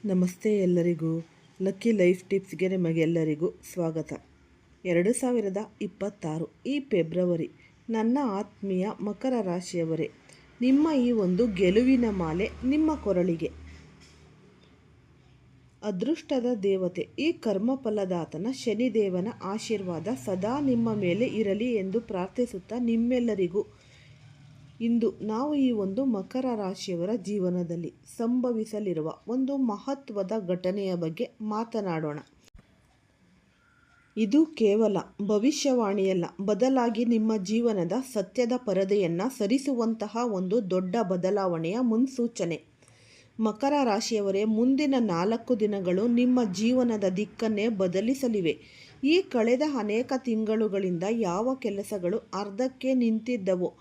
ನಮಸ್ತೆ ಎಲ್ಲರಿಗೂ. Lucky life ಟಿಪ್ಸ್ಗೆ ನಿಮಗೆಲ್ಲರಿಗೂ ಸ್ವಾಗತ. 2026 ಈ ಫೆಬ್ರವರಿ ನನ್ನ ಆತ್ಮೀಯ ಮಕರ ರಾಶಿಯವರೇ, ನಿಮ್ಮ ಈ ಒಂದು ಗೆಲುವಿನ ಮಾಲೆ ನಿಮ್ಮ ಕೊರಳಿಗೆ. ಅದೃಷ್ಟದ ದೇವತೆ ಈ ಕರ್ಮಫಲದಾತನ ಶನಿದೇವನ ಆಶೀರ್ವಾದ ಸದಾ ನಿಮ್ಮ ಮೇಲೆ ಇರಲಿ ಎಂದು ಪ್ರಾರ್ಥಿಸುತ್ತಾ ನಿಮ್ಮೆಲ್ಲರಿಗೂ ಇಂದು ನಾವು ಈ ಒಂದು ಮಕರ ರಾಶಿಯವರ ಜೀವನದಲ್ಲಿ ಸಂಭವಿಸಲಿರುವ ಒಂದು ಮಹತ್ವದ ಘಟನೆಯ ಬಗ್ಗೆ ಮಾತನಾಡೋಣ. ಇದು ಕೇವಲ ಭವಿಷ್ಯವಾಣಿಯಲ್ಲ, ಬದಲಾಗಿ ನಿಮ್ಮ ಜೀವನದ ಸತ್ಯದ ಪರದೆಯನ್ನು ಸರಿಸುವಂತಹ ಒಂದು ದೊಡ್ಡ ಬದಲಾವಣೆಯ ಮುನ್ಸೂಚನೆ. ಮಕರ ರಾಶಿಯವರೇ, ಮುಂದಿನ 4 ದಿನಗಳು ನಿಮ್ಮ ಜೀವನದ ದಿಕ್ಕನ್ನೇ ಬದಲಿಸಲಿವೆ. ಈ ಕಳೆದ ಅನೇಕ ತಿಂಗಳುಗಳಿಂದ ಯಾವ ಕೆಲಸಗಳು ಅರ್ಧಕ್ಕೆ ನಿಂತಿದ್ದವೋ,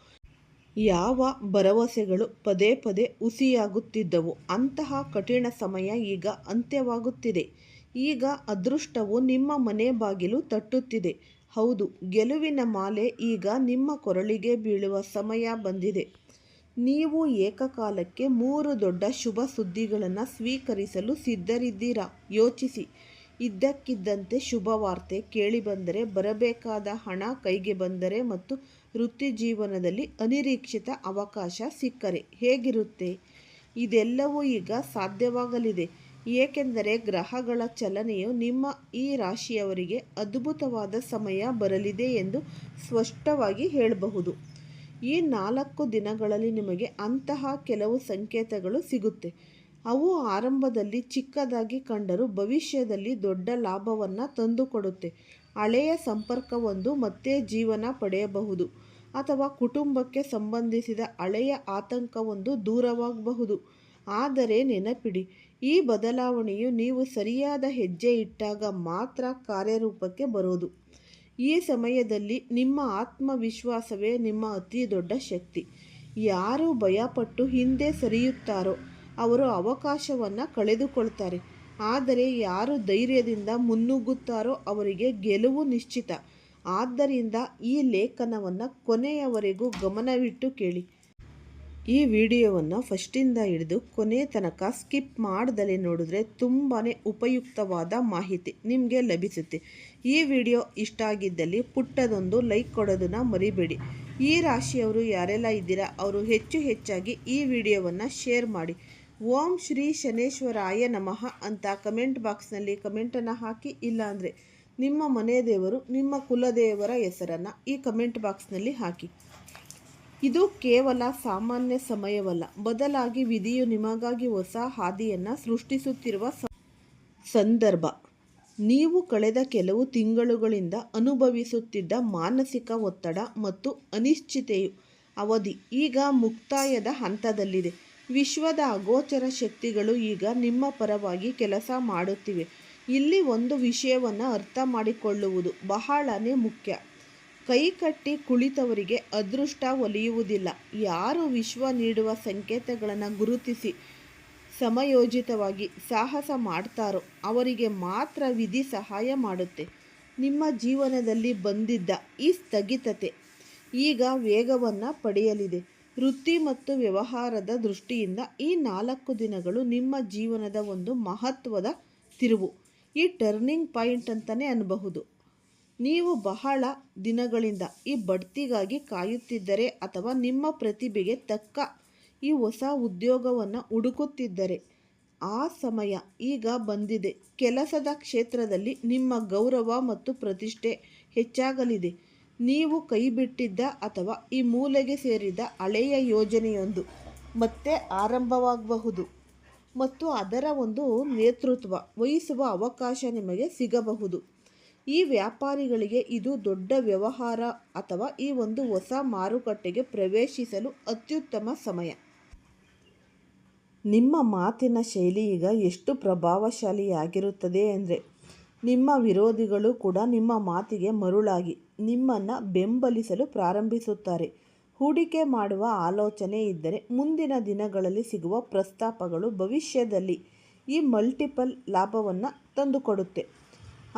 ಯಾವ ಭರವಸೆಗಳು ಪದೇ ಪದೇ ಹುಸಿಯಾಗುತ್ತಿದ್ದವು, ಅಂತಹ ಕಠಿಣ ಸಮಯ ಈಗ ಅಂತ್ಯವಾಗುತ್ತಿದೆ. ಈಗ ಅದೃಷ್ಟವು ನಿಮ್ಮ ಮನೆ ಬಾಗಿಲು ತಟ್ಟುತ್ತಿದೆ. ಹೌದು, ಗೆಲುವಿನ ಮಾಲೆ ಈಗ ನಿಮ್ಮ ಕೊರಳಿಗೆ ಬೀಳುವ ಸಮಯ ಬಂದಿದೆ. ನೀವು ಏಕಕಾಲಕ್ಕೆ 3 ದೊಡ್ಡ ಶುಭ ಸುದ್ದಿಗಳನ್ನು ಸ್ವೀಕರಿಸಲು ಸಿದ್ಧರಿದ್ದೀರಾ? ಯೋಚಿಸಿ. ಇದ್ದಕ್ಕಿದ್ದಂತೆ ಶುಭವಾರ್ತೆ ಕೇಳಿಬಂದರೆ, ಬರಬೇಕಾದ ಹಣ ಕೈಗೆ ಬಂದರೆ ಮತ್ತು ವೃತ್ತಿ ಜೀವನದಲ್ಲಿ ಅನಿರೀಕ್ಷಿತ ಅವಕಾಶ ಸಿಕ್ಕರೆ ಹೇಗಿರುತ್ತೆ? ಇದೆಲ್ಲವೂ ಈಗ ಸಾಧ್ಯವಾಗಲಿದೆ, ಏಕೆಂದರೆ ಗ್ರಹಗಳ ಚಲನೆಯು ನಿಮ್ಮ ಈ ರಾಶಿಯವರಿಗೆ ಅದ್ಭುತವಾದ ಸಮಯ ಬರಲಿದೆ ಎಂದು ಸ್ಪಷ್ಟವಾಗಿ ಹೇಳಬಹುದು. ಈ 4 ದಿನಗಳಲ್ಲಿ ನಿಮಗೆ ಅಂತಹ ಕೆಲವು ಸಂಕೇತಗಳು ಸಿಗುತ್ತೆ. ಅವು ಆರಂಭದಲ್ಲಿ ಚಿಕ್ಕದಾಗಿ ಕಂಡರೂ ಭವಿಷ್ಯದಲ್ಲಿ ದೊಡ್ಡ ಲಾಭವನ್ನು ತಂದುಕೊಡುತ್ತೆ. ಹಳೆಯ ಸಂಪರ್ಕವೊಂದು ಮತ್ತೆ ಜೀವನ ಪಡೆಯಬಹುದು, ಅಥವಾ ಕುಟುಂಬಕ್ಕೆ ಸಂಬಂಧಿಸಿದ ಹಳೆಯ ಆತಂಕವೊಂದು ದೂರವಾಗಬಹುದು. ಆದರೆ ನೆನಪಿಡಿ, ಈ ಬದಲಾವಣೆಯು ನೀವು ಸರಿಯಾದ ಹೆಜ್ಜೆ ಇಟ್ಟಾಗ ಮಾತ್ರ ಕಾರ್ಯರೂಪಕ್ಕೆ ಬರೋದು. ಈ ಸಮಯದಲ್ಲಿ ನಿಮ್ಮ ಆತ್ಮವಿಶ್ವಾಸವೇ ನಿಮ್ಮ ಅತಿ ದೊಡ್ಡ ಶಕ್ತಿ. ಯಾರು ಭಯಪಟ್ಟು ಹಿಂದೆ ಸರಿಯುತ್ತಾರೋ ಅವರು ಅವಕಾಶವನ್ನು ಕಳೆದುಕೊಳ್ತಾರೆ. ಆದರೆ ಯಾರು ಧೈರ್ಯದಿಂದ ಮುನ್ನುಗ್ಗುತ್ತಾರೋ ಅವರಿಗೆ ಗೆಲುವು ನಿಶ್ಚಿತ. ಆದ್ದರಿಂದ ಈ ಲೇಖನವನ್ನು ಕೊನೆಯವರೆಗೂ ಗಮನವಿಟ್ಟು ಕೇಳಿ. ಈ ವಿಡಿಯೋವನ್ನು ಫಸ್ಟಿಂದ ಹಿಡಿದು ಕೊನೆ ತನಕ ಸ್ಕಿಪ್ ಮಾಡ್ದಲೇ ನೋಡಿದ್ರೆ ತುಂಬಾ ಉಪಯುಕ್ತವಾದ ಮಾಹಿತಿ ನಿಮಗೆ ಲಭಿಸುತ್ತೆ. ಈ ವಿಡಿಯೋ ಇಷ್ಟ ಆಗಿದ್ದಲ್ಲಿ ಪುಟ್ಟದೊಂದು ಲೈಕ್ ಕೊಡೋದನ್ನು ಮರಿಬೇಡಿ. ಈ ರಾಶಿಯವರು ಯಾರೆಲ್ಲ ಇದ್ದೀರಾ ಅವರು ಹೆಚ್ಚಾಗಿ ಈ ವಿಡಿಯೋವನ್ನು ಶೇರ್ ಮಾಡಿ. ಓಂ ಶ್ರೀ ಶನೇಶ್ವರಾಯ ನಮಃ ಅಂತ ಕಮೆಂಟ್ ಬಾಕ್ಸ್ನಲ್ಲಿ ಕಮೆಂಟನ್ನು ಹಾಕಿ. ಇಲ್ಲಾಂದರೆ ನಿಮ್ಮ ಮನೆ ದೇವರು, ನಿಮ್ಮ ಕುಲದೇವರ ಹೆಸರನ್ನು ಈ ಕಮೆಂಟ್ ಬಾಕ್ಸ್ನಲ್ಲಿ ಹಾಕಿ. ಇದು ಕೇವಲ ಸಾಮಾನ್ಯ ಸಮಯವಲ್ಲ, ಬದಲಾಗಿ ವಿಧಿಯು ನಿಮಗಾಗಿ ಹೊಸ ಹಾದಿಯನ್ನು ಸೃಷ್ಟಿಸುತ್ತಿರುವ ಸಂದರ್ಭ. ನೀವು ಕಳೆದ ಕೆಲವು ತಿಂಗಳುಗಳಿಂದ ಅನುಭವಿಸುತ್ತಿದ್ದ ಮಾನಸಿಕ ಒತ್ತಡ ಮತ್ತು ಅನಿಶ್ಚಿತೆಯು ಅವಧಿ ಈಗ ಮುಕ್ತಾಯದ ಹಂತದಲ್ಲಿದೆ. ವಿಶ್ವದ ಅಗೋಚರ ಶಕ್ತಿಗಳು ಈಗ ನಿಮ್ಮ ಪರವಾಗಿ ಕೆಲಸ ಮಾಡುತ್ತಿವೆ. ಇಲ್ಲಿ ಒಂದು ವಿಷಯವನ್ನು ಅರ್ಥ ಮಾಡಿಕೊಳ್ಳುವುದು ಬಹಳನೇ ಮುಖ್ಯ. ಕೈಕಟ್ಟಿ ಕುಳಿತವರಿಗೆ ಅದೃಷ್ಟ ಒಲಿಯುವುದಿಲ್ಲ. ಯಾರು ವಿಶ್ವ ನೀಡುವ ಸಂಕೇತಗಳನ್ನು ಗುರುತಿಸಿ ಸಮಯೋಚಿತವಾಗಿ ಸಾಹಸ ಮಾಡ್ತಾರೋ ಅವರಿಗೆ ಮಾತ್ರ ವಿಧಿ ಸಹಾಯ ಮಾಡುತ್ತೆ. ನಿಮ್ಮ ಜೀವನದಲ್ಲಿ ಬಂದಿದ್ದ ಈ ಸ್ಥಗಿತತೆ ಈಗ ವೇಗವನ್ನು ಪಡೆಯಲಿದೆ. ವೃತ್ತಿ ಮತ್ತು ವ್ಯವಹಾರದ ದೃಷ್ಟಿಯಿಂದ ಈ 4 ದಿನಗಳು ನಿಮ್ಮ ಜೀವನದ ಒಂದು ಮಹತ್ವದ ತಿರುವು, ಈ ಟರ್ನಿಂಗ್ ಪಾಯಿಂಟ್ ಅಂತಲೇ ಅನ್ನಬಹುದು. ನೀವು ಬಹಳ ದಿನಗಳಿಂದ ಈ ಬಡ್ತಿಗಾಗಿ ಕಾಯುತ್ತಿದ್ದರೆ, ಅಥವಾ ನಿಮ್ಮ ಪ್ರತಿಭೆಗೆ ತಕ್ಕ ಈ ಹೊಸ ಉದ್ಯೋಗವನ್ನು ಹುಡುಕುತ್ತಿದ್ದರೆ ಆ ಸಮಯ ಈಗ ಬಂದಿದೆ. ಕೆಲಸದ ಕ್ಷೇತ್ರದಲ್ಲಿ ನಿಮ್ಮ ಗೌರವ ಮತ್ತು ಪ್ರತಿಷ್ಠೆ ಹೆಚ್ಚಾಗಲಿದೆ. ನೀವು ಕೈಬಿಟ್ಟಿದ್ದ ಅಥವಾ ಈ ಮೂಲೆಗೆ ಸೇರಿದ ಹಳೆಯ ಯೋಜನೆಯೊಂದು ಮತ್ತೆ ಆರಂಭವಾಗಬಹುದು ಮತ್ತು ಅದರ ಒಂದು ನೇತೃತ್ವ ವಹಿಸುವ ಅವಕಾಶ ನಿಮಗೆ ಸಿಗಬಹುದು. ಈ ವ್ಯಾಪಾರಿಗಳಿಗೆ ಇದು ದೊಡ್ಡ ವ್ಯವಹಾರ ಅಥವಾ ಈ ಒಂದು ಹೊಸ ಮಾರುಕಟ್ಟೆಗೆ ಪ್ರವೇಶಿಸಲು ಅತ್ಯುತ್ತಮ ಸಮಯ. ನಿಮ್ಮ ಮಾತಿನ ಶೈಲಿ ಈಗ ಎಷ್ಟು ಪ್ರಭಾವಶಾಲಿಯಾಗಿರುತ್ತದೆ ಅಂದರೆ, ನಿಮ್ಮ ವಿರೋಧಿಗಳು ಕೂಡ ನಿಮ್ಮ ಮಾತಿಗೆ ಮರುಳಾಗಿ ನಿಮ್ಮನ್ನು ಬೆಂಬಲಿಸಲು ಪ್ರಾರಂಭಿಸುತ್ತಾರೆ. ಹೂಡಿಕೆ ಮಾಡುವ ಆಲೋಚನೆ ಇದ್ದರೆ ಮುಂದಿನ ದಿನಗಳಲ್ಲಿ ಸಿಗುವ ಪ್ರಸ್ತಾಪಗಳು ಭವಿಷ್ಯದಲ್ಲಿ ಈ ಮಲ್ಟಿಪಲ್ ಲಾಭವನ್ನು ತಂದುಕೊಡುತ್ತೆ.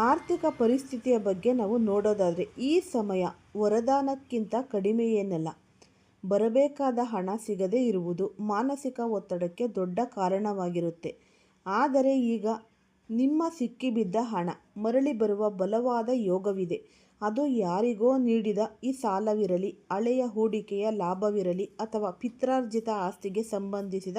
ಆರ್ಥಿಕ ಪರಿಸ್ಥಿತಿಯ ಬಗ್ಗೆ ನಾವು ನೋಡೋದಾದರೆ, ಈ ಸಮಯ ವರದಾನಕ್ಕಿಂತ ಕಡಿಮೆಯೇನಲ್ಲ. ಬರಬೇಕಾದ ಹಣ ಸಿಗದೇ ಇರುವುದು ಮಾನಸಿಕ ಒತ್ತಡಕ್ಕೆ ದೊಡ್ಡ ಕಾರಣವಾಗಿರುತ್ತೆ. ಆದರೆ ಈಗ ನಿಮ್ಮ ಸಿಕ್ಕಿಬಿದ್ದ ಹಣ ಮರಳಿ ಬರುವ ಬಲವಾದ ಯೋಗವಿದೆ. ಅದು ಯಾರಿಗೋ ನೀಡಿದ ಈ ಸಾಲವಿರಲಿ, ಹಳೆಯ ಹೂಡಿಕೆಯ ಲಾಭವಿರಲಿ ಅಥವಾ ಪಿತ್ರಾರ್ಜಿತ ಆಸ್ತಿಗೆ ಸಂಬಂಧಿಸಿದ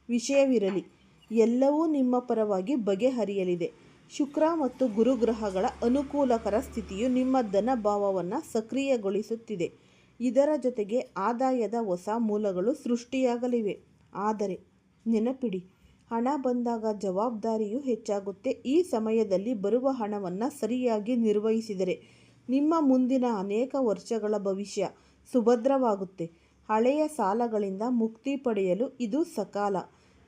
ವಿಷಯವಿರಲಿ, ಎಲ್ಲವೂ ನಿಮ್ಮ ಪರವಾಗಿ ಬಗೆಹರಿಯಲಿದೆ. ಶುಕ್ರ ಮತ್ತು ಗುರುಗ್ರಹಗಳ ಅನುಕೂಲಕರ ಸ್ಥಿತಿಯು ನಿಮ್ಮ ಧನಭಾವವನ್ನು ಸಕ್ರಿಯಗೊಳಿಸುತ್ತಿದೆ. ಇದರ ಜೊತೆಗೆ ಆದಾಯದ ಹೊಸ ಮೂಲಗಳು ಸೃಷ್ಟಿಯಾಗಲಿವೆ. ಆದರೆ ನೆನಪಿಡಿ, ಹಣ ಬಂದಾಗ ಜವಾಬ್ದಾರಿಯೂ ಹೆಚ್ಚಾಗುತ್ತೆ. ಈ ಸಮಯದಲ್ಲಿ ಬರುವ ಹಣವನ್ನು ಸರಿಯಾಗಿ ನಿರ್ವಹಿಸಿದರೆ ನಿಮ್ಮ ಮುಂದಿನ ಅನೇಕ ವರ್ಷಗಳ ಭವಿಷ್ಯ ಸುಭದ್ರವಾಗುತ್ತೆ. ಹಳೆಯ ಸಾಲಗಳಿಂದ ಮುಕ್ತಿ ಪಡೆಯಲು ಇದು ಸಕಾಲ.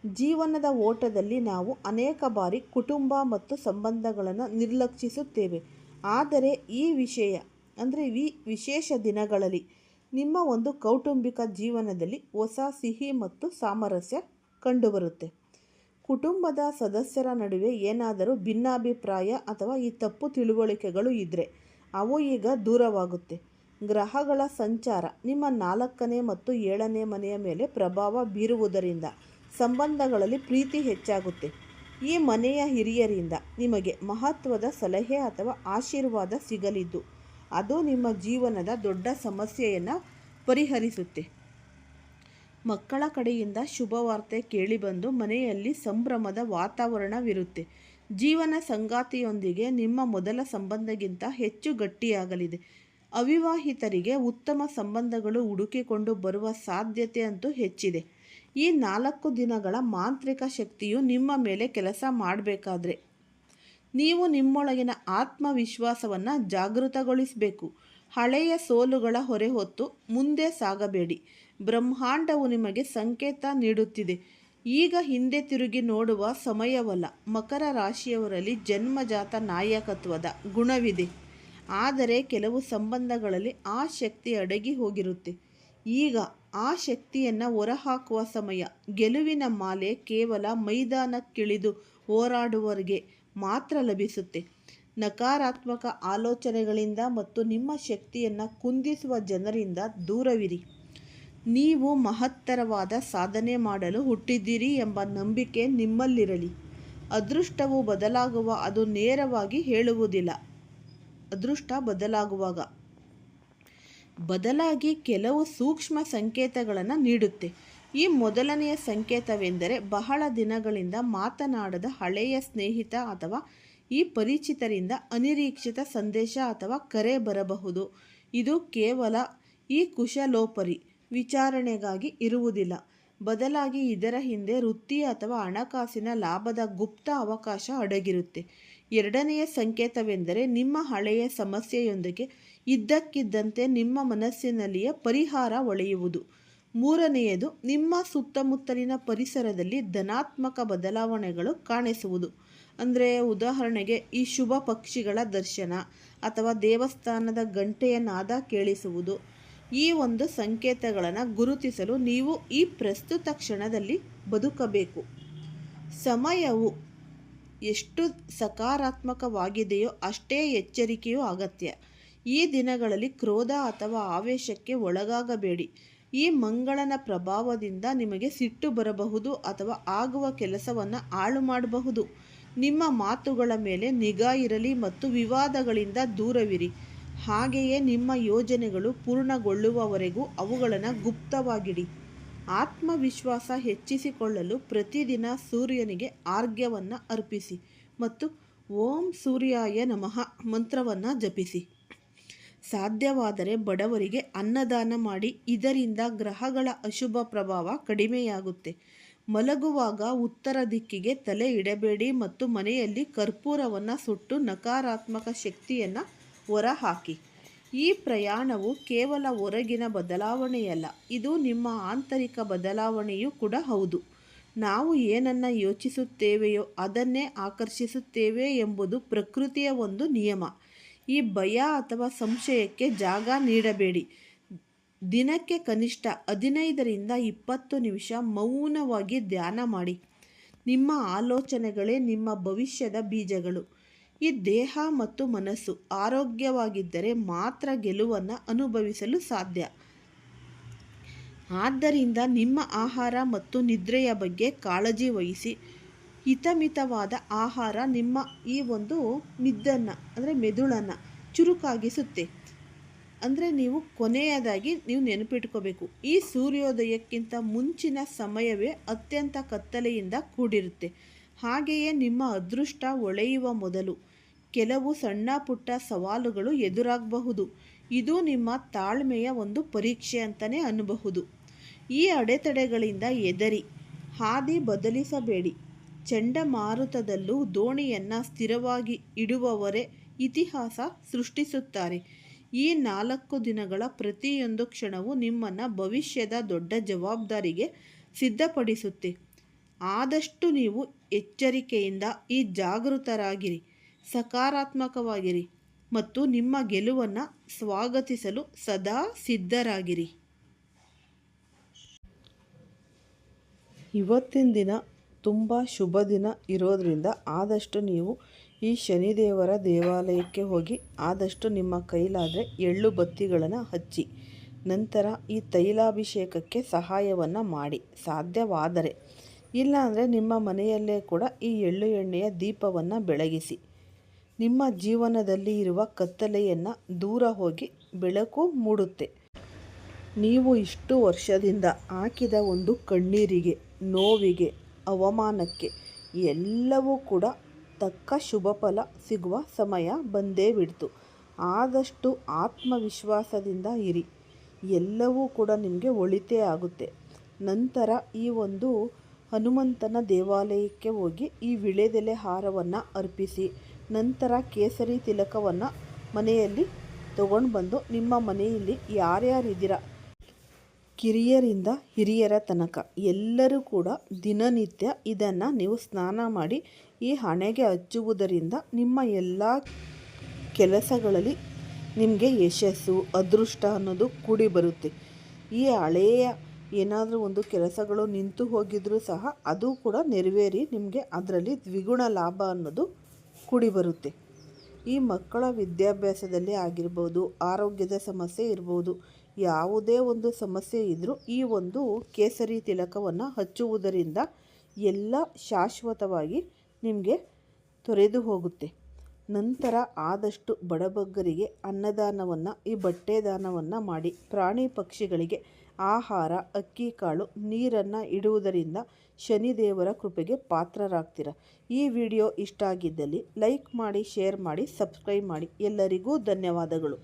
ಜೀವನದ ಓಟದಲ್ಲಿ ನಾವು ಅನೇಕ ಬಾರಿ ಕುಟುಂಬ ಮತ್ತು ಸಂಬಂಧಗಳನ್ನು ನಿರ್ಲಕ್ಷಿಸುತ್ತೇವೆ. ಆದರೆ ಈ ವಿಶೇಷ ದಿನಗಳಲ್ಲಿ ನಿಮ್ಮ ಒಂದು ಕೌಟುಂಬಿಕ ಜೀವನದಲ್ಲಿ ಹೊಸ ಸಿಹಿ ಮತ್ತು ಸಾಮರಸ್ಯ ಕಂಡುಬರುತ್ತೆ. ಕುಟುಂಬದ ಸದಸ್ಯರ ನಡುವೆ ಏನಾದರೂ ಭಿನ್ನಾಭಿಪ್ರಾಯ ಅಥವಾ ಈ ತಪ್ಪು ತಿಳುವಳಿಕೆಗಳು ಇದ್ದರೆ ಅವು ಈಗ ದೂರವಾಗುತ್ತೆ. ಗ್ರಹಗಳ ಸಂಚಾರ ನಿಮ್ಮ 4ನೇ ಮತ್ತು 7ನೇ ಮನೆಯ ಮೇಲೆ ಪ್ರಭಾವ ಬೀರುವುದರಿಂದ ಸಂಬಂಧಗಳಲ್ಲಿ ಪ್ರೀತಿ ಹೆಚ್ಚಾಗುತ್ತೆ. ಈ ಮನೆಯ ಹಿರಿಯರಿಂದ ನಿಮಗೆ ಮಹತ್ವದ ಸಲಹೆ ಅಥವಾ ಆಶೀರ್ವಾದ ಸಿಗಲಿದ್ದು ಅದು ನಿಮ್ಮ ಜೀವನದ ದೊಡ್ಡ ಸಮಸ್ಯೆಯನ್ನು ಪರಿಹರಿಸುತ್ತೆ. ಮಕ್ಕಳ ಕಡೆಯಿಂದ ಶುಭವಾರ್ತೆ ಕೇಳಿಬಂದು ಮನೆಯಲ್ಲಿ ಸಂಭ್ರಮದ ವಾತಾವರಣವಿರುತ್ತೆ. ಜೀವನ ಸಂಗಾತಿಯೊಂದಿಗೆ ನಿಮ್ಮ ಮೊದಲ ಸಂಬಂಧಕ್ಕಿಂತ ಹೆಚ್ಚು ಗಟ್ಟಿಯಾಗಲಿದೆ. ಅವಿವಾಹಿತರಿಗೆ ಉತ್ತಮ ಸಂಬಂಧಗಳು ಹುಡುಕಿಕೊಂಡು ಬರುವ ಸಾಧ್ಯತೆ ಅಂತೂ ಹೆಚ್ಚಿದೆ. ಈ 4 ದಿನಗಳ ಮಾಂತ್ರಿಕ ಶಕ್ತಿಯು ನಿಮ್ಮ ಮೇಲೆ ಕೆಲಸ ಮಾಡಬೇಕಾದ್ರೆ ನೀವು ನಿಮ್ಮೊಳಗಿನ ಆತ್ಮವಿಶ್ವಾಸವನ್ನು ಜಾಗೃತಗೊಳಿಸಬೇಕು. ಹಳೆಯ ಸೋಲುಗಳ ಹೊರೆ ಹೊತ್ತು ಮುಂದೆ ಸಾಗಬೇಡಿ. ಬ್ರಹ್ಮಾಂಡವು ನಿಮಗೆ ಸಂಕೇತ ನೀಡುತ್ತಿದೆ. ಈಗ ಹಿಂದೆ ತಿರುಗಿ ನೋಡುವ ಸಮಯವಲ್ಲ. ಮಕರ ರಾಶಿಯವರಲ್ಲಿ ಜನ್ಮಜಾತ ನಾಯಕತ್ವದ ಗುಣವಿದೆ. ಆದರೆ ಕೆಲವು ಸಂಬಂಧಗಳಲ್ಲಿ ಆ ಶಕ್ತಿ ಅಡಗಿ ಹೋಗಿರುತ್ತೆ. ಈಗ ಆ ಶಕ್ತಿಯನ್ನು ಹೊರಹಾಕುವ ಸಮಯ. ಗೆಲುವಿನ ಮಾಲೆ ಕೇವಲ ಮೈದಾನಕ್ಕಿಳಿದು ಹೋರಾಡುವವರಿಗೆ ಮಾತ್ರ ಲಭಿಸುತ್ತೆ. ನಕಾರಾತ್ಮಕ ಆಲೋಚನೆಗಳಿಂದ ಮತ್ತು ನಿಮ್ಮ ಶಕ್ತಿಯನ್ನು ಕುಂದಿಸುವ ಜನರಿಂದ ದೂರವಿರಿ. ನೀವು ಮಹತ್ತರವಾದ ಸಾಧನೆ ಮಾಡಲು ಹುಟ್ಟಿದ್ದೀರಿ ಎಂಬ ನಂಬಿಕೆ ನಿಮ್ಮಲ್ಲಿರಲಿ. ಅದೃಷ್ಟವು ಬದಲಾಗುವ ಅದು ನೇರವಾಗಿ ಹೇಳುವುದಿಲ್ಲ. ಅದೃಷ್ಟ ಬದಲಾಗಿ ಕೆಲವು ಸೂಕ್ಷ್ಮ ಸಂಕೇತಗಳನ್ನು ನೀಡುತ್ತೆ. ಈ ಮೊದಲನೆಯ ಸಂಕೇತವೆಂದರೆ ಬಹಳ ದಿನಗಳಿಂದ ಮಾತನಾಡದ ಹಳೆಯ ಸ್ನೇಹಿತ ಅಥವಾ ಈ ಪರಿಚಿತರಿಂದ ಅನಿರೀಕ್ಷಿತ ಸಂದೇಶ ಅಥವಾ ಕರೆ ಬರಬಹುದು. ಇದು ಕೇವಲ ಈ ಕುಶಲೋಪರಿ ವಿಚಾರಣೆಗಾಗಿ ಇರುವುದಿಲ್ಲ. ಬದಲಾಗಿ ಇದರ ಹಿಂದೆ ವೃತ್ತಿ ಅಥವಾ ಹಣಕಾಸಿನ ಲಾಭದ ಗುಪ್ತ ಅವಕಾಶ ಅಡಗಿರುತ್ತೆ. ಎರಡನೆಯ ಸಂಕೇತವೆಂದರೆ ನಿಮ್ಮ ಹಳೆಯ ಸಮಸ್ಯೆಯೊಂದಿಗೆ ಇದ್ದಕ್ಕಿದ್ದಂತೆ ನಿಮ್ಮ ಮನಸ್ಸಿನಲ್ಲಿಯೇ ಪರಿಹಾರ ಹೊಳೆಯುವುದು. ಮೂರನೆಯದು ನಿಮ್ಮ ಸುತ್ತಮುತ್ತಲಿನ ಪರಿಸರದಲ್ಲಿ ಧನಾತ್ಮಕ ಬದಲಾವಣೆಗಳು ಕಾಣಿಸುವುದು. ಅಂದರೆ ಉದಾಹರಣೆಗೆ ಈ ಶುಭ ಪಕ್ಷಿಗಳ ದರ್ಶನ ಅಥವಾ ದೇವಸ್ಥಾನದ ಗಂಟೆಯ ನಾದ ಕೇಳಿಸುವುದು. ಈ ಒಂದು ಸಂಕೇತಗಳನ್ನು ಗುರುತಿಸಲು ನೀವು ಈ ಪ್ರಸ್ತುತ ಕ್ಷಣದಲ್ಲಿ ಬದುಕಬೇಕು. ಸಮಯವು ಎಷ್ಟು ಸಕಾರಾತ್ಮಕವಾಗಿದೆಯೋ ಅಷ್ಟೇ ಎಚ್ಚರಿಕೆಯೂ ಅಗತ್ಯ. ಈ ದಿನಗಳಲ್ಲಿ ಕ್ರೋಧ ಅಥವಾ ಆವೇಶಕ್ಕೆ ಒಳಗಾಗಬೇಡಿ. ಈ ಮಂಗಳನ ಪ್ರಭಾವದಿಂದ ನಿಮಗೆ ಸಿಟ್ಟು ಬರಬಹುದು ಅಥವಾ ಆಗುವ ಕೆಲಸವನ್ನು ಹಾಳು ಮಾಡಬಹುದು. ನಿಮ್ಮ ಮಾತುಗಳ ಮೇಲೆ ನಿಗಾ ಇರಲಿ ಮತ್ತು ವಿವಾದಗಳಿಂದ ದೂರವಿರಿ. ಹಾಗೆಯೇ ನಿಮ್ಮ ಯೋಜನೆಗಳು ಪೂರ್ಣಗೊಳ್ಳುವವರೆಗೂ ಅವುಗಳನ್ನು ಗುಪ್ತವಾಗಿಡಿ. ಆತ್ಮವಿಶ್ವಾಸ ಹೆಚ್ಚಿಸಿಕೊಳ್ಳಲು ಪ್ರತಿದಿನ ಸೂರ್ಯನಿಗೆ ಅರ್ಘ್ಯವನ್ನು ಅರ್ಪಿಸಿ ಮತ್ತು ಓಂ ಸೂರ್ಯಾಯ ನಮಃ ಮಂತ್ರವನ್ನು ಜಪಿಸಿ. ಸಾಧ್ಯವಾದರೆ ಬಡವರಿಗೆ ಅನ್ನದಾನ ಮಾಡಿ. ಇದರಿಂದ ಗ್ರಹಗಳ ಅಶುಭ ಪ್ರಭಾವ ಕಡಿಮೆಯಾಗುತ್ತೆ. ಮಲಗುವಾಗ ಉತ್ತರ ದಿಕ್ಕಿಗೆ ತಲೆ ಇಡಬೇಡಿ ಮತ್ತು ಮನೆಯಲ್ಲಿ ಕರ್ಪೂರವನ್ನು ಸುಟ್ಟು ನಕಾರಾತ್ಮಕ ಶಕ್ತಿಯನ್ನು ಹೊರಹಾಕಿ. ಈ ಪ್ರಯಾಣವು ಕೇವಲ ಹೊರಗಿನ ಬದಲಾವಣೆಯಲ್ಲ, ಇದು ನಿಮ್ಮ ಆಂತರಿಕ ಬದಲಾವಣೆಯೂ ಕೂಡ ಹೌದು. ನಾವು ಏನನ್ನು ಯೋಚಿಸುತ್ತೇವೆಯೋ ಅದನ್ನೇ ಆಕರ್ಷಿಸುತ್ತೇವೆ ಎಂಬುದು ಪ್ರಕೃತಿಯ ಒಂದು ನಿಯಮ. ಈ ಭಯ ಅಥವಾ ಸಂಶಯಕ್ಕೆ ಜಾಗ ನೀಡಬೇಡಿ. ದಿನಕ್ಕೆ ಕನಿಷ್ಠ 15ರಿಂದ 20 ನಿಮಿಷ ಮೌನವಾಗಿ ಧ್ಯಾನ ಮಾಡಿ. ನಿಮ್ಮ ಆಲೋಚನೆಗಳೇ ನಿಮ್ಮ ಭವಿಷ್ಯದ ಬೀಜಗಳು. ಈ ದೇಹ ಮತ್ತು ಮನಸ್ಸು ಆರೋಗ್ಯವಾಗಿದ್ದರೆ ಮಾತ್ರ ಗೆಲುವನ್ನು ಅನುಭವಿಸಲು ಸಾಧ್ಯ. ಆದ್ದರಿಂದ ನಿಮ್ಮ ಆಹಾರ ಮತ್ತು ನಿದ್ರೆಯ ಬಗ್ಗೆ ಕಾಳಜಿ ವಹಿಸಿ. ಹಿತಮಿತವಾದ ಆಹಾರ ನಿಮ್ಮ ಈ ಒಂದು ಮಿದ್ದನ್ನು ಅಂದರೆ ಮೆದುಳನ್ನು ಚುರುಕಾಗಿಸುತ್ತೆ. ಅಂದರೆ ನೀವು ಕೊನೆಯದಾಗಿ ನೀವು ನೆನಪಿಟ್ಕೋಬೇಕು, ಈ ಸೂರ್ಯೋದಯಕ್ಕಿಂತ ಮುಂಚಿನ ಸಮಯವೇ ಅತ್ಯಂತ ಕತ್ತಲೆಯಿಂದ ಕೂಡಿರುತ್ತೆ. ಹಾಗೆಯೇ ನಿಮ್ಮ ಅದೃಷ್ಟ ಹೊಳೆಯುವ ಮೊದಲು ಕೆಲವು ಸಣ್ಣ ಪುಟ್ಟ ಸವಾಲುಗಳು ಎದುರಾಗಬಹುದು. ಇದು ನಿಮ್ಮ ತಾಳ್ಮೆಯ ಒಂದು ಪರೀಕ್ಷೆ ಅಂತಲೇ ಅನ್ನಬಹುದು. ಈ ಅಡೆತಡೆಗಳಿಂದ ಹೆದರಿ ಹಾದಿ ಬದಲಿಸಬೇಡಿ. ಚಂಡಮಾರುತದಲ್ಲೂ ದೋಣಿಯನ್ನು ಸ್ಥಿರವಾಗಿ ಇಡುವವರೇ ಇತಿಹಾಸ ಸೃಷ್ಟಿಸುತ್ತಾರೆ. ಈ 4 ದಿನಗಳ ಪ್ರತಿಯೊಂದು ಕ್ಷಣವೂ ನಿಮ್ಮನ್ನು ಭವಿಷ್ಯದ ದೊಡ್ಡ ಜವಾಬ್ದಾರಿಗೆ ಸಿದ್ಧಪಡಿಸುತ್ತೆ. ಆದಷ್ಟು ನೀವು ಎಚ್ಚರಿಕೆಯಿಂದ ಈ ಜಾಗೃತರಾಗಿರಿ, ಸಕಾರಾತ್ಮಕವಾಗಿರಿ ಮತ್ತು ನಿಮ್ಮ ಗೆಲುವನ್ನು ಸ್ವಾಗತಿಸಲು ಸದಾ ಸಿದ್ಧರಾಗಿರಿ. ಇವತ್ತಿನ ದಿನ ತುಂಬ ಶುಭ ದಿನ ಇರೋದ್ರಿಂದ ಆದಷ್ಟು ನೀವು ಈ ಶನಿದೇವರ ದೇವಾಲಯಕ್ಕೆ ಹೋಗಿ ಆದಷ್ಟು ನಿಮ್ಮ ಕೈಲಾದರೆ ಎಳ್ಳು ಬತ್ತಿಗಳನ್ನು ಹಚ್ಚಿ, ನಂತರ ಈ ತೈಲಾಭಿಷೇಕಕ್ಕೆ ಸಹಾಯವನ್ನು ಮಾಡಿ. ಸಾಧ್ಯವಾದರೆ, ಇಲ್ಲಾಂದರೆ ನಿಮ್ಮ ಮನೆಯಲ್ಲೇ ಕೂಡ ಈ ಎಳ್ಳು ಎಣ್ಣೆಯ ದೀಪವನ್ನು ಬೆಳಗಿಸಿ. ನಿಮ್ಮ ಜೀವನದಲ್ಲಿ ಇರುವ ಕತ್ತಲೆಯನ್ನು ದೂರ ಹೋಗಿ ಬೆಳಕು ಮೂಡುತ್ತೆ. ನೀವು ಇಷ್ಟು ವರ್ಷದಿಂದ ಹಾಕಿದ ಒಂದು ಕಣ್ಣೀರಿಗೆ, ನೋವಿಗೆ, ಅವಮಾನಕ್ಕೆ ಎಲ್ಲವೂ ಕೂಡ ತಕ್ಕ ಶುಭ ಫಲ ಸಿಗುವ ಸಮಯ ಬಂದೇ ಬಿಡ್ತು. ಆದಷ್ಟು ಆತ್ಮವಿಶ್ವಾಸದಿಂದ ಇರಿ, ಎಲ್ಲವೂ ಕೂಡ ನಿಮಗೆ ಒಳಿತೇ ಆಗುತ್ತೆ. ನಂತರ ಈ ಒಂದು ಹನುಮಂತನ ದೇವಾಲಯಕ್ಕೆ ಹೋಗಿ ಈ ವಿಳೆದೆಲೆ ಹಾರವನ್ನು ಅರ್ಪಿಸಿ, ನಂತರ ಕೇಸರಿ ತಿಲಕವನ್ನು ಮನೆಯಲ್ಲಿ ತಗೊಂಡು ಬಂದು ನಿಮ್ಮ ಮನೆಯಲ್ಲಿ ಯಾರ್ಯಾರಿದ್ದೀರಾ, ಕಿರಿಯರಿಂದ ಹಿರಿಯರ ತನಕ ಎಲ್ಲರೂ ಕೂಡ ದಿನನಿತ್ಯ ಇದನ್ನು ನೀವು ಸ್ನಾನ ಮಾಡಿ ಈ ಹಣೆಗೆ ಹಚ್ಚುವುದರಿಂದ ನಿಮ್ಮ ಎಲ್ಲ ಕೆಲಸಗಳಲ್ಲಿ ನಿಮಗೆ ಯಶಸ್ಸು, ಅದೃಷ್ಟ ಅನ್ನೋದು ಕೂಡಿ ಬರುತ್ತೆ. ಈ ಹಳೆಯ ಏನಾದರೂ ಒಂದು ಕೆಲಸಗಳು ನಿಂತು ಹೋಗಿದ್ರೂ ಸಹ ಅದು ಕೂಡ ನೆರವೇರಿ ನಿಮಗೆ ಅದರಲ್ಲಿ ದ್ವಿಗುಣ ಲಾಭ ಅನ್ನೋದು ಕೂಡಿ ಬರುತ್ತೆ. ಈ ಮಕ್ಕಳ ವಿದ್ಯಾಭ್ಯಾಸದಲ್ಲಿ ಆಗಿರ್ಬೋದು, ಆರೋಗ್ಯದ ಸಮಸ್ಯೆ ಇರ್ಬೋದು, ಯಾವುದೇ ಒಂದು ಸಮಸ್ಯೆ ಇದ್ದರೂ ಈ ಒಂದು ಕೇಸರಿ ತಿಲಕವನ್ನು ಹಚ್ಚುವುದರಿಂದ ಎಲ್ಲ ಶಾಶ್ವತವಾಗಿ ನಿಮಗೆ ತೊರೆದು ಹೋಗುತ್ತೆ. ನಂತರ ಆದಷ್ಟು ಬಡಬಗ್ಗರಿಗೆ ಅನ್ನದಾನವನ್ನು, ಈ ಬಟ್ಟೆ ದಾನವನ್ನು ಮಾಡಿ, ಪ್ರಾಣಿ ಪಕ್ಷಿಗಳಿಗೆ ಆಹಾರ, ಅಕ್ಕಿ ಕಾಳು, ನೀರನ್ನು ಇಡುವುದರಿಂದ ಶನಿದೇವರ ಕೃಪೆಗೆ ಪಾತ್ರರಾಗ್ತೀರ. ಈ ವಿಡಿಯೋ ಇಷ್ಟ ಆಗಿದ್ದಲ್ಲಿ ಲೈಕ್ ಮಾಡಿ, ಶೇರ್ ಮಾಡಿ, ಸಬ್ಸ್ಕ್ರೈಬ್ ಮಾಡಿ. ಎಲ್ಲರಿಗೂ ಧನ್ಯವಾದಗಳು.